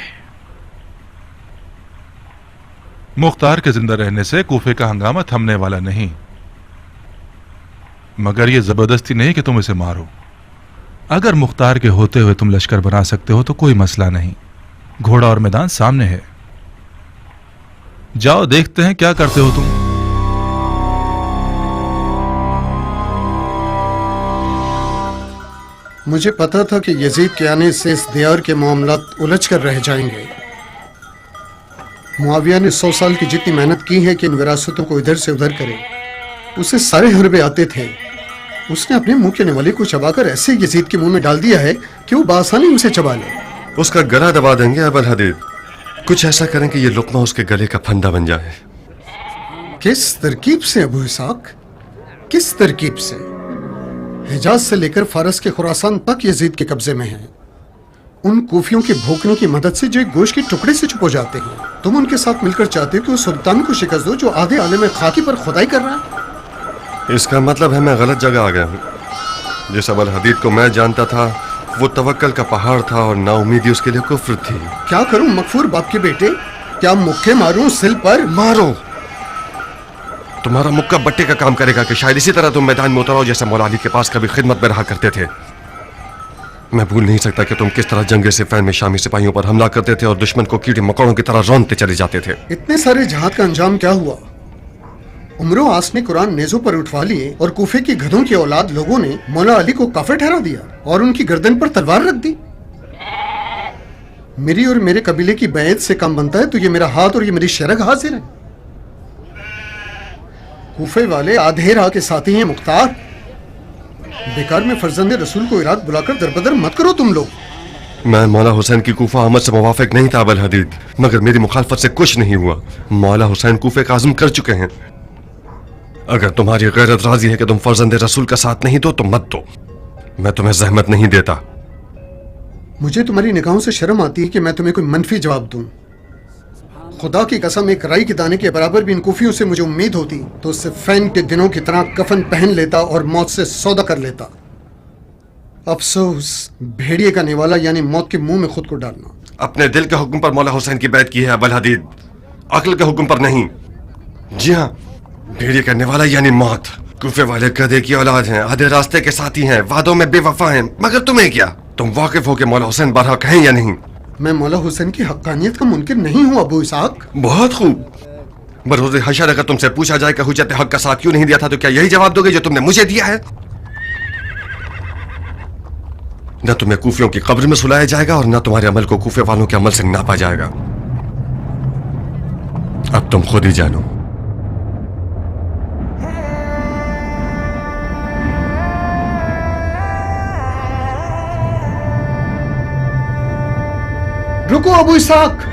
مختار کے زندہ رہنے سے کوفے کا ہنگامہ تھمنے والا نہیں، مگر یہ زبردستی نہیں کہ تم اسے مارو۔ اگر مختار کے ہوتے ہوئے تم لشکر بنا سکتے ہو تو کوئی مسئلہ نہیں، گھوڑا اور میدان سامنے ہے۔ جاؤ دیکھتے ہیں کیا کرتے ہو تم۔ مجھے پتا تھا کہ یزید کے آنے سے اس دیار کے معاملات الجھ کر رہ جائیں گے۔ معاویہ نے 100 سال کی جتنی محنت کی ہے کہ ان وراثتوں کو ادھر سے ادھر کرے، اسے سارے حربے آتے تھے، اس نے اپنے منہ کے نوالے کو چبا کر ایسے یزید کے منہ میں ڈال دیا ہے کہ وہ بآسانی اسے چبا لے۔ اس کا گلا دبا دیں گے ابو الحدید، کچھ ایسا کریں کہ یہ لقمہ اس کے گلے کا پھندا بن جائے۔ کس ترکیب سے ابو اسحاق؟ کس ترکیب سے؟ حجاز سے لے کر فارس کے خراسان تک یزید کے قبضے میں ہیں، ان کوفیوں کے بھوکنے کی مدد سے جو ایک گوشت کے ٹکڑے سے چھپ ہو جاتے ہیں۔ تم ان کے ساتھ مل کر چاہتے ہو کہ اس سلطان کو شکست دو جو آدھے عالم خاکی پر خدائی کر رہا ہے؟ اس کا مطلب ہے میں غلط جگہ آ گیا ہوں۔ جس ابو الحدید کو میں جانتا تھا وہ توکل کا پہاڑ تھا اور نا امیدی اس کے لیے کفر تھی۔ کیا کروں مغفور باپ کے بیٹے؟ کیا مکے ماروں سل پر؟ مارو، تمہارا مکہ بٹے کا کام کرے گا کہ شاید اسی طرح تم میدان میں اترو جیسے مولا علی کے پاس کبھی خدمت میں رہا کرتے تھے۔ मैं भूल नहीं सकता कि तुम किस तरह जंगे सिफ़ैन में शामी सिपाहियों पर हमला करते थे और दुश्मन को कीड़े मकोड़ों की तरह रौंदते चले जाते थे। इतने सारे जहाद का अंजाम क्या हुआ? उमरो आस ने कुरान नेज़ों पर उठवा लिए और कूफे की गधों की औलाद लोगों ने मौला अली को काफिर ठहरा दिया और उनकी गर्दन पर तलवार रख दी। मेरी और मेरे कबीले की बैत से काम बनता है तो ये मेरा हाथ और ये मेरी शरग हाजिर है। कूफे वाले आधे राह के साथी हैं मुख्तार। बेकार में फर्जंद रसूल को इराक बुलाकर दरबदर मत करो तुम लोग। मैं मौला हुसैन की कूफा आमद से मुवाफिक नहीं था अबल हदीद, मगर मेरी मुखालफत से कुछ नहीं हुआ। मौला हुसैन कूफे का आज़म कर चुके हैं। अगर तुम्हारी गैरत राजी है कि तुम फर्जंद रसूल का साथ नहीं दो तो मत दो, मैं तुम्हें जहमत नहीं देता। मुझे तुम्हारी निगाहों से शर्म आती है कि मैं तुम्हें कोई मनफी जवाब दूं। खुदा की कसम, एक राई के दाने के बराबर भी इन कूफियों से मुझे उम्मीद होती तो सिफ़ैन के दिनों की तरह कफन पहन लेता और मौत से सौदा कर लेता। अफसोस, भेड़िए का निवाला यानी मौत के मुंह में खुद को डालना। अपने दिल के हुक्म पर मौला हुसैन की बैत की है अबल हदीद, अक्ल के हुक्म पर नहीं। जी हाँ, भेड़िए का निवाला यानी मौत। कूफे वाले गधे की औलाद हैं, आधे रास्ते के साथी हैं, वादों में बेवफा हैं, मगर तुम्हें क्या? तुम वाकिफ हो कि मौला हुसैन बरहक हैं या नहीं? मैं मौला हुसैन की हक्कानियत का मुनकिर नहीं हूं अबू इसहाक। बहुत खूब। बरोज़े हशर अगर तुमसे पूछा जाए कि हुज्जत हक का साथ क्यों नहीं दिया था तो क्या यही जवाब दोगे जो तुमने मुझे दिया है? न तुम्हें कूफियों की कब्र में सुलाया जाएगा और न तुम्हारे अमल को कूफे वालों के अमल से नापा जाएगा। अब तुम खुद ही जानो। रुको अबू इसहाक।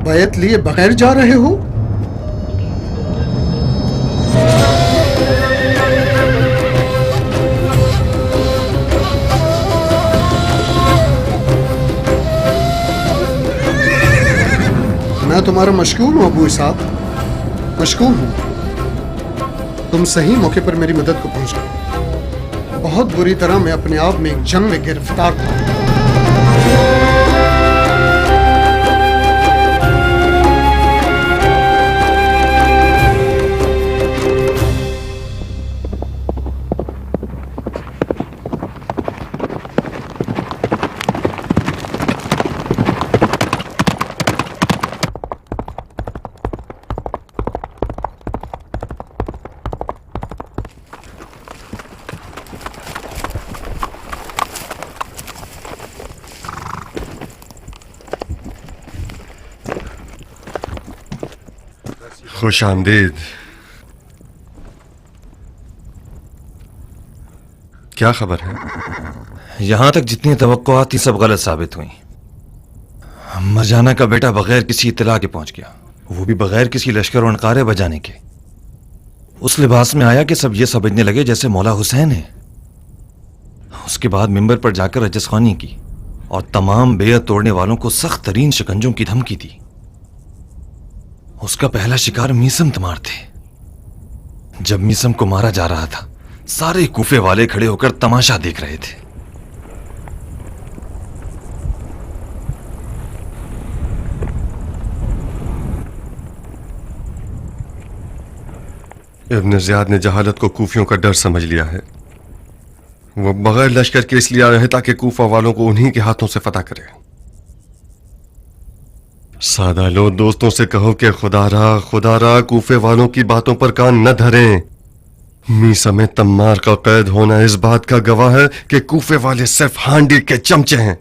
बैत लिए बगैर जा रहे हो? मैं तुम्हारा मशकूर हूं अबू इसहाक, मशकूर हूं। तुम सही मौके पर मेरी मदद को पहुंच गए। बहुत बुरी तरह मैं अपने आप में एक जंग में गिरफ्तार था। खुश आमदीद। क्या खबर है? यहां तक जितनी तवक्कुआत थी सब गलत साबित हुई। मरजाना का बेटा बगैर किसी इत्तला के पहुंच गया, वो भी बगैर किसी लश्कर और नकारे बजाने के। उस लिबास में आया कि सब ये समझने लगे जैसे मौला हुसैन है। उसके बाद मिंबर पर जाकर रजसखानी की और तमाम बेयत तोड़ने वालों को सख्त तरीन शिकंजों की धमकी दी। उसका पहला शिकार मीसम तमार थे। जब मीसम को मारा जा रहा था, सारे कूफे वाले खड़े होकर तमाशा देख रहे थे। इब्न ज़ियाद ने जहालत को कूफियों का डर समझ लिया है। वो बगैर लश्कर के इसलिए आए हैं ताकि कूफा वालों को उन्हीं के हाथों से फतह करे। सादा लो, दोस्तों से कहो कि खुदा रहा कूफे वालों की बातों पर कान न धरें। मीसम तम्मार का कैद होना इस बात का गवाह है कि कूफे वाले सिर्फ हांडी के चमचे हैं।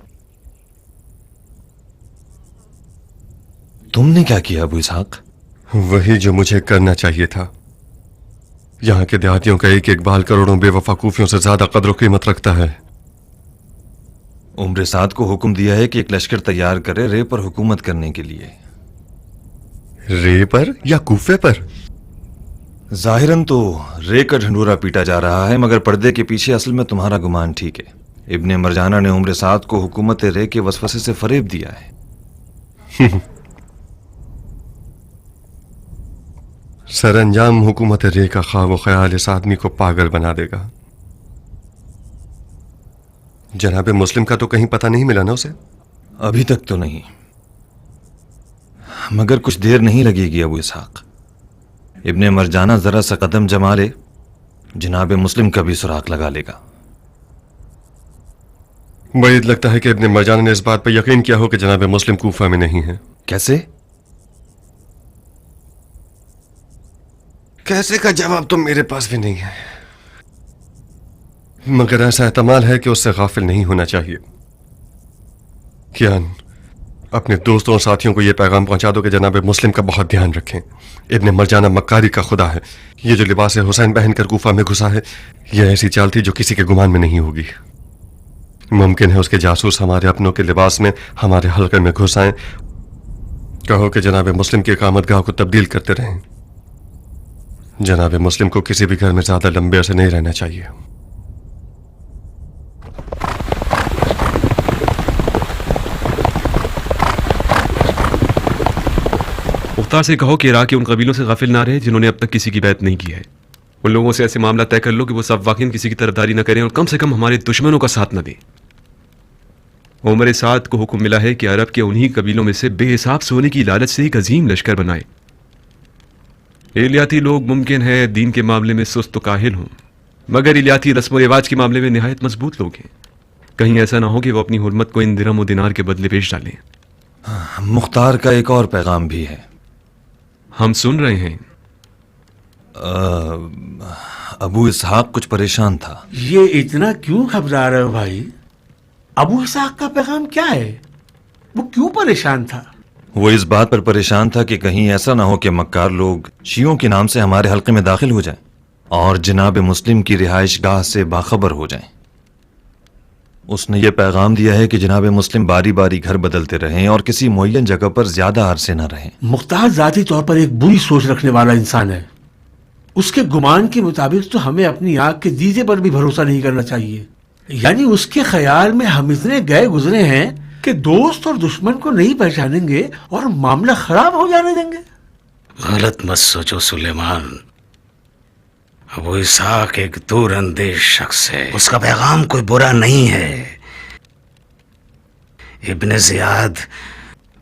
तुमने क्या किया अबू इसहाक? वही जो मुझे करना चाहिए था। यहां के देहातियों का एक एक बाल करोड़ों बेवफा कूफियों से ज्यादा कद्र कीमत रखता है। उम्र साद को हुक्म दिया है कि एक लश्कर तैयार करे रे पर हुकूमत करने के लिए। रे पर या कूफे पर? जाहिरन तो रे का ढंडूरा पीटा जा रहा है, मगर पर्दे के पीछे असल में तुम्हारा गुमान ठीक है। इब्ने मरजाना ने उम्र साद को हुकूमत रे के वसवसे से फरेब दिया है। सरअंजाम हुकूमत रे का ख्वाब ख्याल इस आदमी को पागल बना देगा। जनाबे मुस्लिम का तो कहीं पता नहीं मिला ना उसे? अभी तक तो नहीं। مگر کچھ دیر نہیں لگے گی ابو اسحاق. ابن مرجانہ ذرا سا قدم جما لے، جناب مسلم کا بھی سراغ لگا لے گا. بعید لگتا ہے کہ ابن مرجانہ نے اس بات پہ یقین کیا ہو کہ جناب مسلم کوفہ میں نہیں ہیں. کیسے؟ کیسے کا جواب تو میرے پاس بھی نہیں ہے، مگر ایسا احتمال ہے کہ اس سے غافل نہیں ہونا چاہیے. کیان، اپنے دوستوں اور ساتھیوں کو یہ پیغام پہنچا دو کہ جناب مسلم کا بہت دھیان رکھیں. ابن مرجانہ مکاری کا خدا ہے. یہ جو لباس حسین پہن کر کوفہ میں گھسا ہے، یہ ایسی چال تھی جو کسی کے گمان میں نہیں ہوگی. ممکن ہے اس کے جاسوس ہمارے اپنوں کے لباس میں ہمارے حلقے میں گھس آئیں. کہو کہ جناب مسلم کی اقامت گاہ کو تبدیل کرتے رہیں. جناب مسلم کو کسی بھی گھر میں زیادہ لمبے عرصے نہیں رہنا چاہیے. مختار سے کہو کہ عراق کے ان قبیلوں سے غافل نہ رہے جنہوں نے اب تک کسی کی بیعت نہیں کی ہے. ان لوگوں سے ایسے معاملہ طے کر لو کہ وہ سب واقعی کسی کی طرفداری نہ کریں اور کم سے کم ہمارے دشمنوں کا ساتھ نہ دیں. عمر سعد کو حکم ملا ہے کہ عرب کے انہی قبیلوں میں سے بے حساب سونے کی لالچ سے ایک عظیم لشکر بنائے. الیاتی لوگ ممکن ہے دین کے معاملے میں سست و کاہل ہوں، مگر الیاتی رسم و رواج کے معاملے میں نہایت مضبوط لوگ ہیں. کہیں ایسا نہ ہو کہ وہ اپنی حرمت کو ان درہم و دینار کے بدلے بیچ ڈالیں. مختار کا ایک اور پیغام بھی ہے. ہم سن رہے ہیں. ابو اسحاق کچھ پریشان تھا. یہ اتنا کیوں گھبرا رہے ہو بھائی؟ ابو اسحاق کا پیغام کیا ہے؟ وہ کیوں پریشان تھا؟ وہ اس بات پر پریشان تھا کہ کہیں ایسا نہ ہو کہ مکار لوگ شیعوں کے نام سے ہمارے حلقے میں داخل ہو جائیں اور جناب مسلم کی رہائش گاہ سے باخبر ہو جائیں. اس نے یہ پیغام دیا ہے کہ جناب مسلم باری باری گھر بدلتے رہیں اور کسی معین جگہ پر زیادہ عرصے نہ رہیں. مختار ذاتی طور پر ایک بری سوچ رکھنے والا انسان ہے. اس کے گمان کے مطابق تو ہمیں اپنی آنکھ کے دیدے پر بھی بھروسہ نہیں کرنا چاہیے. یعنی اس کے خیال میں ہم اتنے گئے گزرے ہیں کہ دوست اور دشمن کو نہیں پہچانیں گے اور معاملہ خراب ہو جانے دیں گے. غلط مت سوچو سلیمان. ابو اسحاق ایک دور اندیش شخص ہے. اس کا پیغام کوئی برا نہیں ہے. ابن زیاد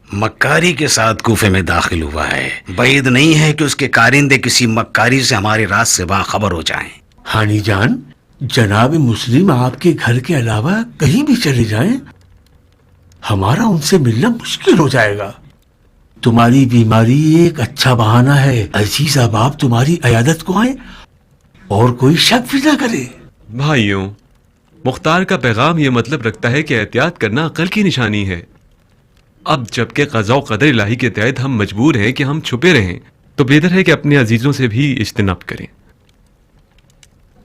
مکاری کے ساتھ کوفے میں داخل ہوا ہے. بعید نہیں ہے کہ اس کے کارندے کسی مکاری سے ہمارے راز سے باخبر ہو جائیں. ہانی جان، جناب مسلم آپ کے گھر کے علاوہ کہیں بھی چلے جائیں، ہمارا ان سے ملنا مشکل ہو جائے گا. تمہاری بیماری ایک اچھا بہانہ ہے. عزیز احباب تمہاری عیادت کو آئیں اور کوئی شک بھی نہ کرے. بھائیوں، مختار کا پیغام یہ مطلب رکھتا ہے کہ احتیاط کرنا عقل کی نشانی ہے. اب جبکہ قضاء و قدر الہی کے تحت ہم مجبور ہیں کہ ہم چھپے رہیں، تو بہتر ہے کہ اپنے عزیزوں سے بھی اجتناب کریں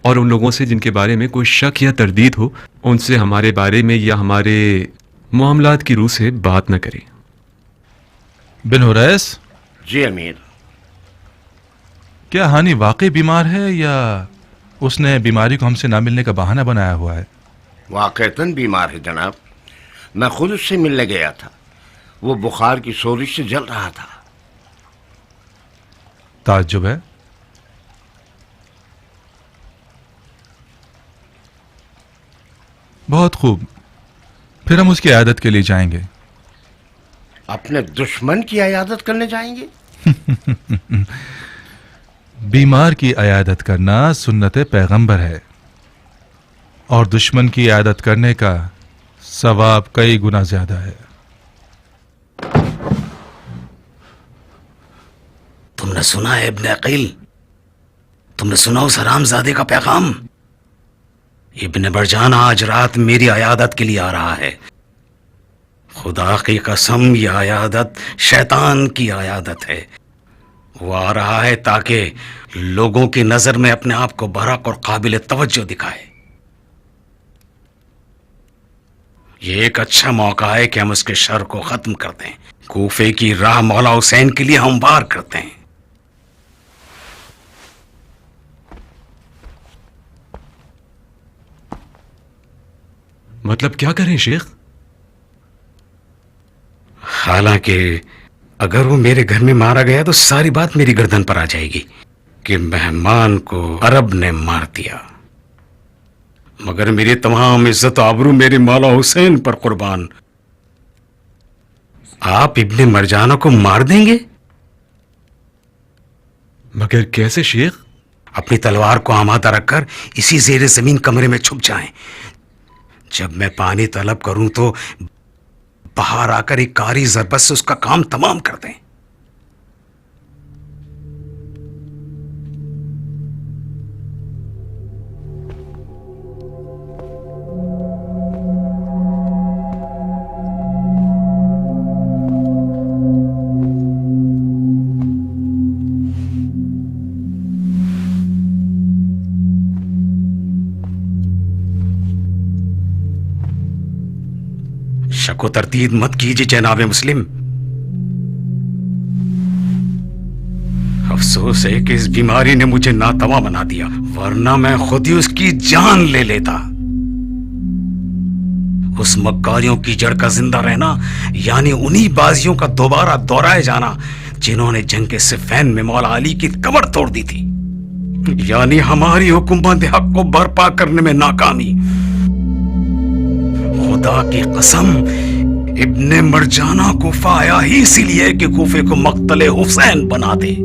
اور ان لوگوں سے جن کے بارے میں کوئی شک یا تردید ہو ان سے ہمارے بارے میں یا ہمارے معاملات کی روح سے بات نہ کریں. بن حریث، جی امیر. کیا ہانی واقعی بیمار ہے یا اس نے بیماری کو ہم سے نہ ملنے کا بہانہ بنایا ہوا ہے؟ واقعتاً بیمار ہے جناب. میں خود اس سے ملنے گیا تھا. وہ بخار کی سوزش سے جل رہا تھا. تعجب ہے. بہت خوب، پھر ہم اس کی عیادت کے لیے جائیں گے. اپنے دشمن کی عیادت کرنے جائیں گے؟ بیمار کی عیادت کرنا سنت پیغمبر ہے اور دشمن کی عیادت کرنے کا ثواب کئی گنا زیادہ ہے. تم نے سنا ہے ابن عقیل؟ تم نے سنا اس حرام زادے کا پیغام؟ ابن برجان آج رات میری عیادت کے لیے آ رہا ہے. خدا کی قسم یہ عیادت شیطان کی عیادت ہے. وہ آ رہا ہے تاکہ لوگوں کی نظر میں اپنے آپ کو برحق اور قابل توجہ دکھائے. یہ ایک اچھا موقع ہے کہ ہم اس کے شر کو ختم کر دیں. کوفے کی راہ مولا حسین کے لیے ہموار کرتے ہیں. مطلب کیا کریں شیخ؟ حالانکہ اگر وہ میرے گھر میں مارا گیا تو ساری بات میری گردن پر آ جائے گی کہ مہمان کو عرب نے مار دیا. مگر میری تمام عزت و آبرو میرے مولا حسین پر قربان. आप इब्ने मरजाना को मार देंगे? मगर कैसे शेख? अपनी तलवार को आमादा रखकर इसी ज़ेरे जमीन कमरे में छुप जाएं। जब मैं पानी तलब करूं तो बाहर आकर एक कारी ज़रबत से उसका काम तमाम कर दें। शको तरतीब मत कीजिए जनाब मुस्लिम। अफसोस है कि इस बीमारी ने मुझे नातवा बना दिया, वरना मैं खुद ही उसकी जान ले लेता। उस मक्कारियों की जड़ का जिंदा रहना यानी उन्हीं बाजियों का दोबारा दोहराए जाना जिन्होंने जंग के सिफ़ैन में मौला अली की कमर तोड़ दी थी, यानी हमारी हुकूमत हक को बर्पा करने में नाकामी। खुदा की कसम, इब्ने मरजाना कूफा आया ही इसीलिए कि कूफे को मक्तले हुसैन बना दे।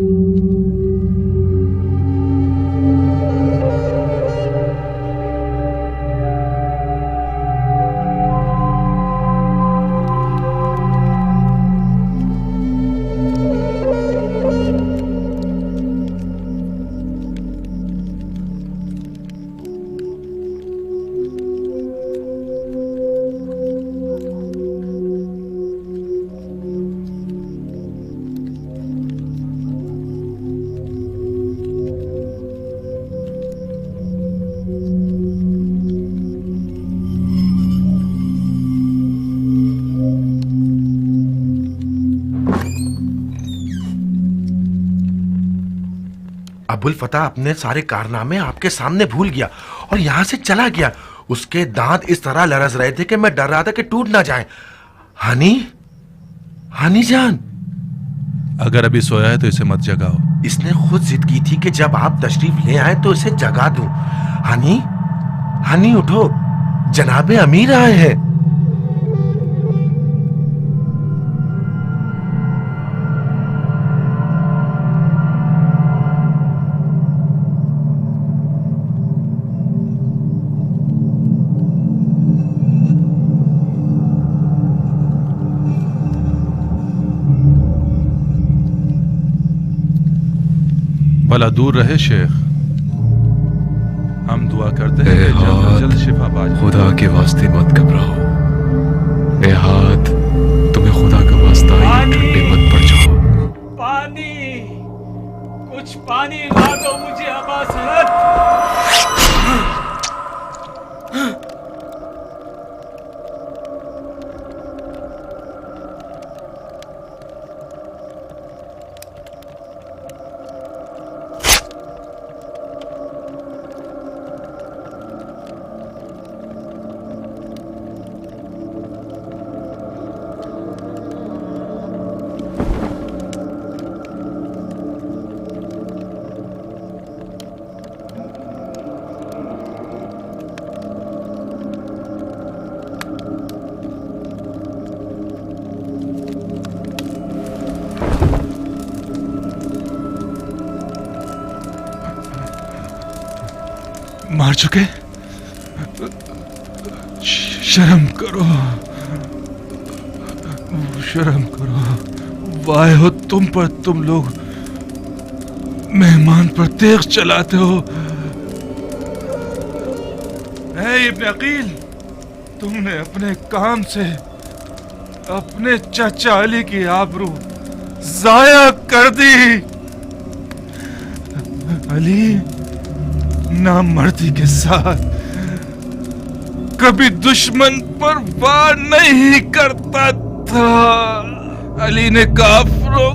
अबुल फतह अपने सारे कारनामे आपके सामने भूल गया और यहां से चला गया। उसके दांत इस तरह लरज रहे थे कि मैं डर रहा था कि टूट ना जाए। हनी, हनी जान, अगर अभी सोया है तो इसे मत जगाओ। इसने खुद जिद की थी कि जब आप तशरीफ ले आए तो इसे जगा दूं। हनी, हनी उठो, जनाबे अमीर आए हैं। भला दूर रहे शेख, हम दुआ करते हैं कि जल्द से जल्द शिफा पा जाए। खुदा के वास्ते मत घबराओ। ए हाथ, तुम्हें खुदा का वास्ता है, ठंडे मत पड़ जाओ। पानी, कुछ पानी ला दो मुझे अब्बा सरहद। मार चुके? शर्म करो, शर्म करो। वाह हो तुम पर, तुम लोग मेहमान पर तेग चलाते हो। ऐ इब्ने अकील, तुमने अपने काम से अपने चाचा अली की आबरू जाया कर दी। अली नामर्दी के साथ कभी दुश्मन पर वार नहीं करता था। अली ने काफिरों